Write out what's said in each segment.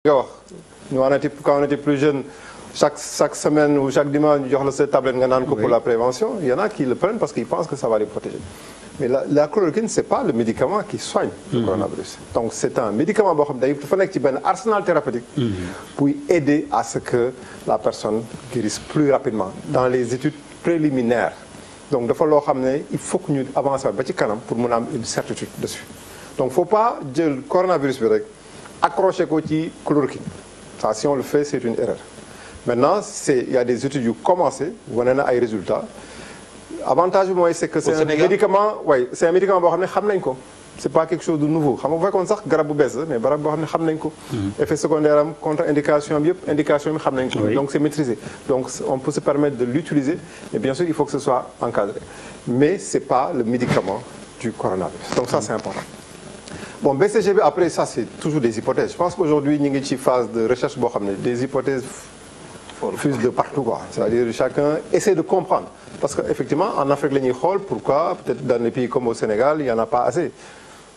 Quand on était plus jeune, chaque semaine ou chaque dimanche, ñu jox la sa tablette nga naan ko pour la prévention. Il y en a qui le prennent parce qu'ils pensent que ça va les protéger. Mais la chloroquine, c'est pas le médicament qui soigne le coronavirus. Donc c'est un médicament boo xam ne dafa nekk ci benn arsenal thérapeutique pour aider à ce que la personne guérisse plus rapidement dans les études préliminaires. Donc dafa loo xam ne il faut que ñu avancer ba ci kanam pour mun a am une certitude dessus. Donc faut pas jël coronavirus bi rek accroché ko ci chloroquine. Ça, si on le fait, c'est une erreur. Maintenant, il y a des études yu commencé wane na ay résultats. Avantage bi mooy c'est que c'est un médicament c'est un médicament boo xam ne xam nañ ko. C'est pas quelque chose de nouveau xam nga bu fekkoon sax garab bu bees la mais garab boo xam ne xam nañ ko. Effet secondaire am contre-indication am yëpp indication bi xam nañ ko. Donc c'est maîtrisé. Donc on peut se permettre de l'utiliser mais bien sûr il faut que ce soit encadré. Mais c'est pas le médicament du coronavirus. Donc ça c'est important. Bon BCG bi après ça c'est toujours des hypothèses. Je pense qu'aujourd'hui ñu ngi ci phase de recherche boo xam ne des hypothèses fusent de partout quoi. C'est-à-dire chacun essaie de comprendre. Parce qu'effectivement, en Afrique, la ñuy xool pourquoi peut-être dans les pays comme au Sénégal, il n'y en a pas assez.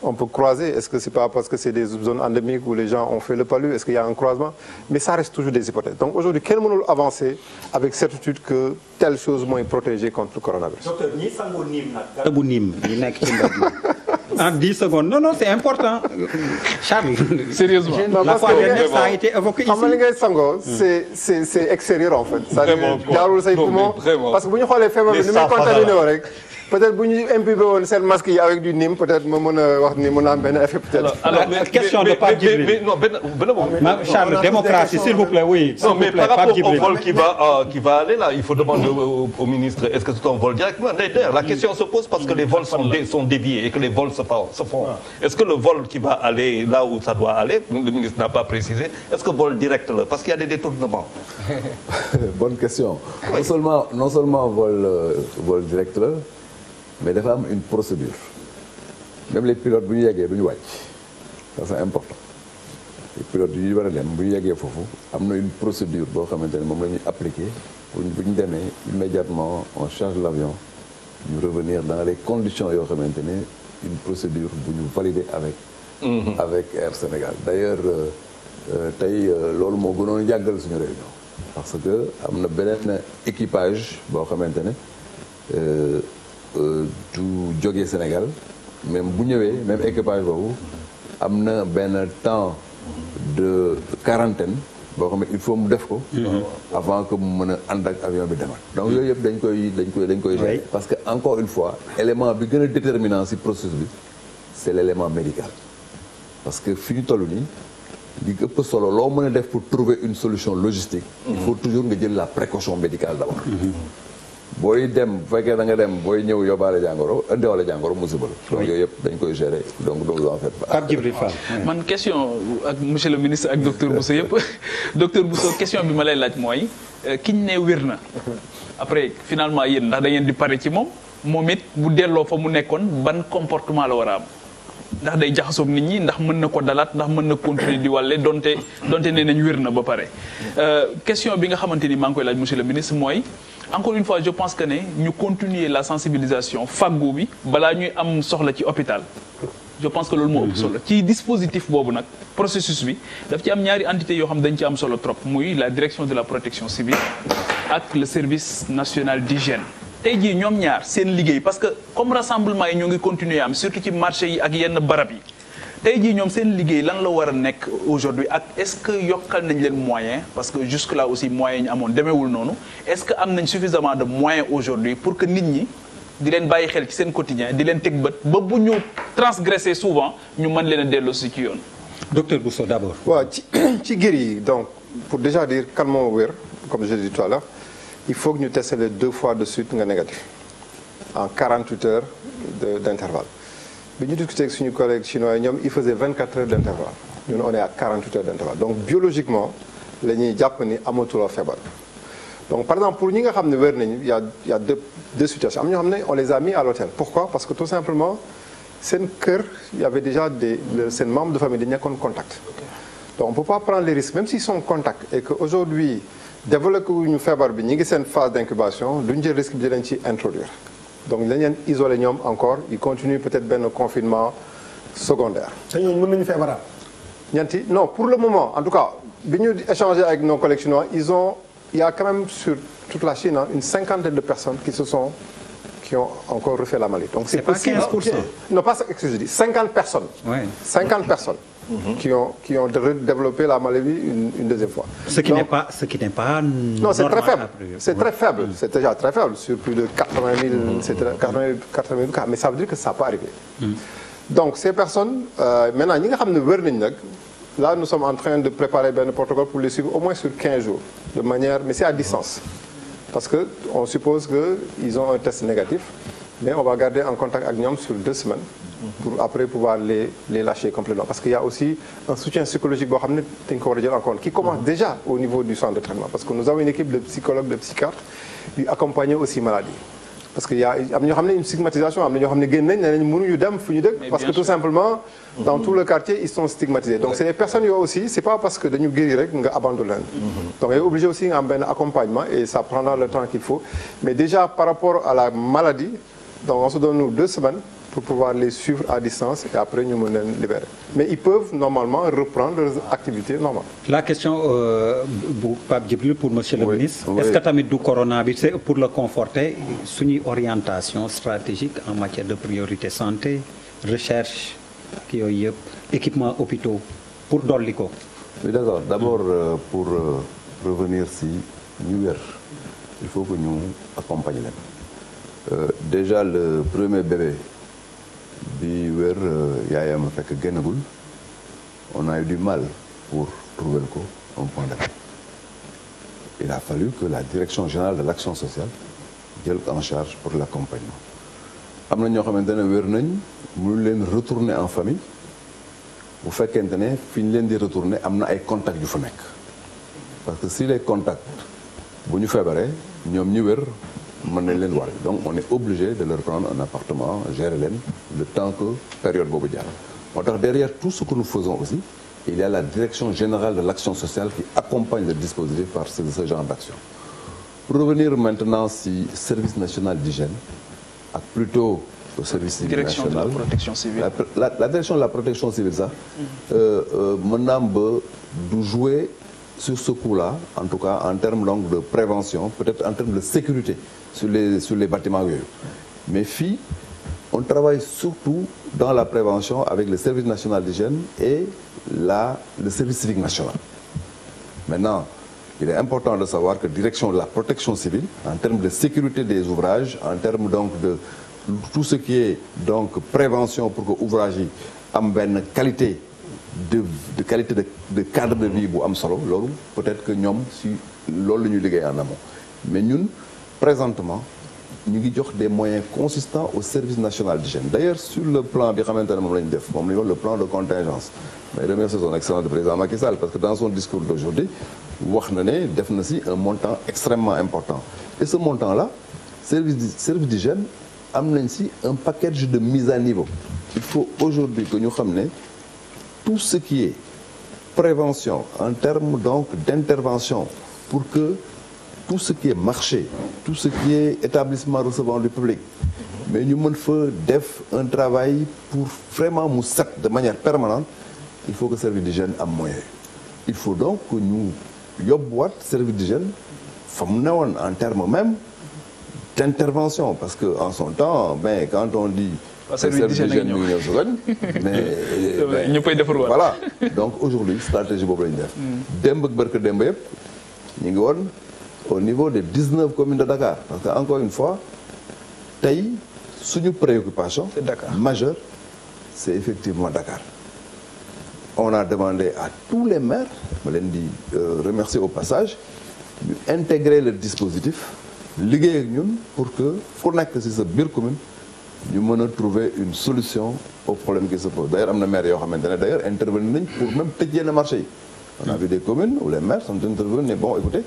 On peut croiser. Est-ce que c'est pas parce que c'est des zones endémiques où les gens ont fait le palu? Est-ce qu'il y a un croisement? Mais ça reste toujours des hypothèses. Donc aujourd'hui, kenn mënul avancer avec certitude que telle chose mooy protégée contre le coronavirus. Docteur, ñi sangoo niim nag. garabu niim ñi nekk ci mbedd mi. En 10 secondes. Non, c'est important. Charles. Sérieusement. La fois dernière, ça a été évoqué ici. xam nga li ngay sangoo c'est extérieur en fait. Vraiment jaarul say poumon. Parce que bu ñu xoolee feebar bi ni muy contaminé woo rek. Peut-être bu ñu imbibé woon seen masque yi avec du Nîmes peut-être ma mën a wax ni mën na am benn effet peut-être. Alors question de Pape Djibril. Non, Charles, démocratie, s'il vous plaît, oui. Non, mais par rapport au vol qui va aller là, il faut demander au ministre, est-ce que c'est un vol directement? D'ailleurs, la question se pose parce que les vols sont déviés et que les vols se font. Est-ce que le vol qui va aller là où ça doit aller, le ministre n'a pas précisé, est-ce que vol direct là? Parce qu'il y a des détournements. Bonne question. Non seulement vol direct là, mais dafa am une procédure. Même les pilotes bu ñu yeggee du ñu wàcc. Ça c'est important. Les pilotes yu ñu war a dem bu ñu yeggee foofu am na une procédure boo xamante ne moom la ñuy appliquer pour bu ñu demee immédiatement on change l'avion ñu revenir dans les conditions yoo xamante ne une procédure bu ñu valider avec Air Sénégal. D'ailleurs tey loolu moo gënoon yàggal suñu réunion parce que am na beneen équipage boo xamante ne du jógee Sénégal même bu ñëwee même équipage boobu am na benn temps de quarantaine boo xam ne il faut mu def ko avant que mu mën a ànd ak avion bi demal donc yooyu yëpp dañ koy gérer parce que encore une fois élément bi gën a déterminant ci processus bi c'est l'élément médical parce que fi ñu toll nii li ëpp solo loo mën a def pour trouver une solution logistique il faut toujours nga jël la précaution médicale d'abord booy dem bu fekkee da nga dem booy ñëw yóbbaale jàngoro indiwaale jàngoro musiba la. donc yooyu yëpp dañ koy gérer donc loolu en fait. Pape Djibril Fall. man question ak monsieur le ministre ak docteur Bousso yëpp docteur Bousso question bi ma lay laaj mooy kiñ ne wér na après finalement yéen ndax da ngeen di pare ci moom it bu delloo fa mu nekkoon ban comportement la war a am ndax day jaxasoog nit ñi ndax mën na ko dalaat ndax mën na continuer di wàlle donte nee nañ wér na ba pare question bi nga xamante ni maa ngi koy laaj monsieur le ministre mooy. Encore une fois je pense que ne ñu continuer la sensibilisation faggu bi balaa ñuy am soxla ci hôpital je pense que loolu moo ëpp solo ci dispositif boobu nag processus bi daf ci am ñaari entité yoo xam dañ ci am solo trop muy la direction de la protection civile ak le service national d'hygiène tey jii ñoom ñaar seen liggéey parce que comme rassemblement yi ñoo ngi continuer am surtout ci marché yi ak yenn barab yi tey jii ñoom seen liggéey lan la war a nekk aujourd'hui ak est-ce que yokkal nañ leen moyen parce que jusque là aussi moyens ñu amoon demeewul noonu est-ce que am nañ suffisamment de moyens aujourd'hui pour que nit ñi di leen bàyyi xel ci seen quotidien di leen teg bët ba bu ñu transgresser souvent ñu mën leen a delloo si ci yoon. Docteur Bousso d'abord. waaw ci guéri yi donc pour déjà dire kan moo wér comme je l'ai dit tout à l'heure il faut que ñu tester les 2 fois de suite nga négatif en 48 heures d'intervalle. bi ñu discuté ak suñu collègue chinois yi ñoom il faisait 24 heures d'intervalle ñun on est à 48 heures d'intervalle donc biologiquement la ñuy jàpp ni amatuloo feebar donc par exemple pour ñi nga xam ne wér nañu y a deux situations am ñoo xam ne on les a mis à l'hôtel pourquoi parce que tout simplement seen kër y avait déjà seen membre de famille dañu nekkoon contact donc on peut pas prendre les risques même s'ils sont en contact et que aujourd'hui développé wuñu feebar bi ñi ngi seen phase d'incubation duñ jël risque bi di leen ci introduire donc dañ leen isolé ñoom encore ils continuent peut-être benn confinement secondaire. te ñooñu mën nañu feebaraat. ñeenti non pour le moment en tout cas bi ñu échangé avec nos collègues chinois il y a quand même sur toute la Chine une cinquantaine de personnes qui ont encore refait la maladie. Donc c'est possible. Pas 15%. Non, pas ce que je dis. 50 personnes. Ouais. 50 personnes qui ont développé la maladie une deuxième fois. Ce qui n'est pas non, c'est très faible. C'est très faible. C'est déjà très faible sur plus de 80 000, 80 000 cas. Mais ça veut dire que ça peut arriver. Donc ces personnes maintenant ñi nga xam ne wér nañ nag. Là, nous sommes en train de préparer un protocole pour les suivre au moins sur 15 jours, de manière, mais c'est à distance. Parce qu'on suppose qu'ils ont un test négatif, mais on va garder en contact avec ñoom sur 2 semaines pour après pouvoir les lâcher complètement. Parce qu'il y a aussi un soutien psychologique boo xam ne dañ ko war a jël en compte, qui commence déjà au niveau du centre de traitement. Parce que nous avons une équipe de psychologues, de psychiatres, qui accompagnent aussi maladies. Parce qu'il y a am na ñoo xam ne une stigmatisation am na ñoo xam ne génn nañ ne nañ mënuñu dem fu ñu dëkk parce que tout simplement dans tout le quartier ils sont stigmatisés donc c'est des personnes yoo aussi c'est pas parce que dañu guéri rek nga abandonné leen donc yow obligé aussi nga am benn accompagnement et ça prendra le temps qu'il faut mais déjà par rapport à la maladie donc on se donne nous 2 semaines pour pouvoir les suivre à distance et après ñu mën leen libérer mais ils peuvent normalement reprendre leurs activités normales. La question bu Pape Djibril pour monsieur le ministre. Oui. Est-ce que tamit du corona bi c'est pour le conforter suñuy orientation stratégique en matière de priorité santé recherche ki yooyu yëpp équipement hôpitaux pour dolli ko. Oui d'accord d'abord pour revenir si ñu wér il faut que ñu accompagner leen déjà le premier bébé. bi wér yaayam fekk génnagul on a eu du mal pour trouver ko un point d'appui il a fallu que la direction générale de l'action sociale jël en charge pour l'accompagnement am na ñoo xamante ne wér nañ mënu leen retourner en famille bu fekkente ne fi ñu leen di retourner am na ay contacts yu fa nekk parce que si les contacts bu ñu feebaree ñoom ñu wér mën nañ leen wàll donc on est obligé de leur prendre un appartement gérer leen le temps que période boobu jaar moo tax derrière tout ce que nous faisons aussi il y a la direction générale de l'action sociale qui accompagne le dispositif par ce genre d'action pour revenir maintenant si service national d'hygiène ak plutôt le service civil direction national de la protection civile la direction de la protection civile sax mën naa am ba du jouer sur ce coup-là en tout cas en termes donc de prévention peut-être en termes de sécurité sur les bâtiments yooyu mais fii on travaille surtout dans la prévention avec le service national d'hygiène et le service civique national maintenant il est important de savoir que direction de la protection civile en termes de sécurité des ouvrages en termes donc de tout ce qui est donc prévention pour que ouvrage yi am benn qualité de cadre de vie bu am solo loolu peut-être que ñoom si loolu la ñuy liggéey en amont mais ñun présentement ñu ngi jox des moyens consistants au service national d'hygiène d'ailleurs sur le plan bi xamante ne moom la ñu def moom la ñu wax le plan de contingence mais remercie son excellence le président Macky Sall parce que dans son discours d'aujourd'hui wax na ne def na si un montant extrêmement important et ce montant là service d'hygiène am nañ si un package de mise à niveau il faut aujourd'hui que ñu xam ne tout ce qui est prévention en termes donc d'intervention pour que tout ce qui est marché tout ce qui est établissement recevant du public mais ñu mën fa def un travail pour vraiment mu set de manière permanente il faut que service d'hygiène am moyen il faut donc que ñu yóbbuwaat service d'hygiène fa mu newoon en termes même d'intervention parce que en son temps ben quand on dit service d'hygiène mi ngi ñëw si koñ mais ñëppay defarwaat voilà donc aujourd'hui stratégie boobu la ñu def démb ak barke démb yëpp ñu ngi woon au niveau des 19 communes de Dakar parce que encore une fois tey suñu préoccupation majeure c'est effectivement Dakar on a demandé à tous les maires ma leen di remercier au passage ñu intégrer le dispositif liggéey ak ñun pour que fu nekk ci sa biir commune ñu mën a trouver une solution au problème qui se pose d'ailleurs am na maire yoo xamante ne d'ailleurs intervenir nañ pour même tëj yenn marché yi on a vu des communes où les maires sont intervenus ne bon écoutez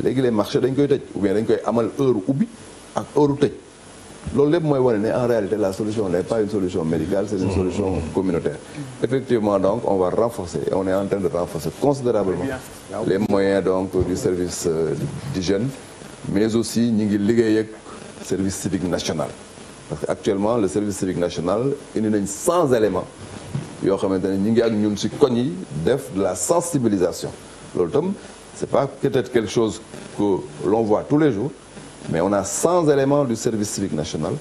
léegi les marchés dañ koy tëj ou bien dañ koy amal heure ubbi ak heure tëj loolu lépp mooy wane ne en réalité la solution n'est pas une solution médicale c'est une solution communautaire effectivement donc on va renforcer et on est en train de renforcer considérablement les moyens donc du service d'hygiène mais aussi ñi ngi liggéey ak service civique national parce que actuellement le service civique national indi nañ 100 éléments yoo xamante ne ñu ngi ak ñun si koñ yi def de la sensibilisation loolu tam c'est pas peut-être quelque chose que l'on voit tous les jours mais on a 100 éléments du service civique national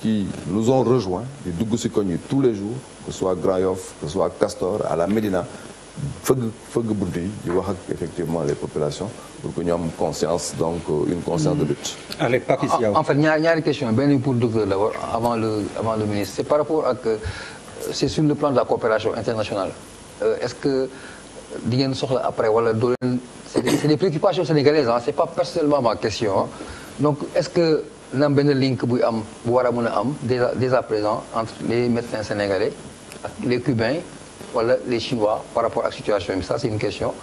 qui nous ont rejoints di dugg si koñ yi tous les jours que ce soit Grand Yoff que ce soit Castor à la Médina fëgg bunt yi di wax ak effectivement les populations pour que ñu am conscience donc une conscience de lutte. Allez, Papis Diaw. En fait ñaari question benn pour docteur d'abord avant le ministre c'est par rapport ak c'est sur le plan de la coopération internationale est-ce que di ngeen soxla après wala doo leen c'est des préoccupations sénégalaises ah c'est pas personnellement ma question hein. Donc est-ce que na am benn link buy am bu war a mën a am déjà présent entre les médecins sénégalais ak les cubains wala les chinois par rapport ak situation bi ça c'est une question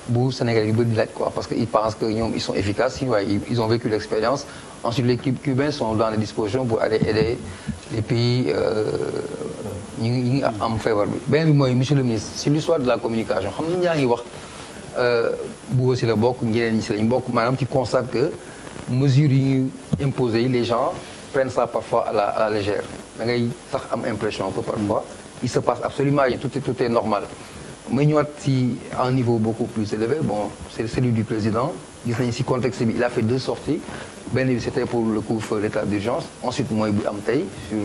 bu sénégalais yi bëri di laaj quoi parce que ils pensent que ñoom ils sont efficaces chinois ils ont vécu l'expérience ensuite les cubains sont dans les dispositions pour aller aider les pays ñi ngi am feebar bi beneen bi mooy monsieur le ministre sur l'histoire de la communication xam nga ñaa ngi wax bu si la bokk ñeneen ñi si lañ bokk maanaam ci constate que mesures yi ñu imposées yi les gens prennent ça parfois à la légère da ngay sax am impression que parfois il se passe absolument rien tout est normal mais ñëwaat si à un niveau beaucoup plus élevé bon c'est celui du président gis nañu si contexte bi il a fait 2 sorties benn bi c'était pour le couvre-feu l'état d'urgence ensuite mooy bu am tey sur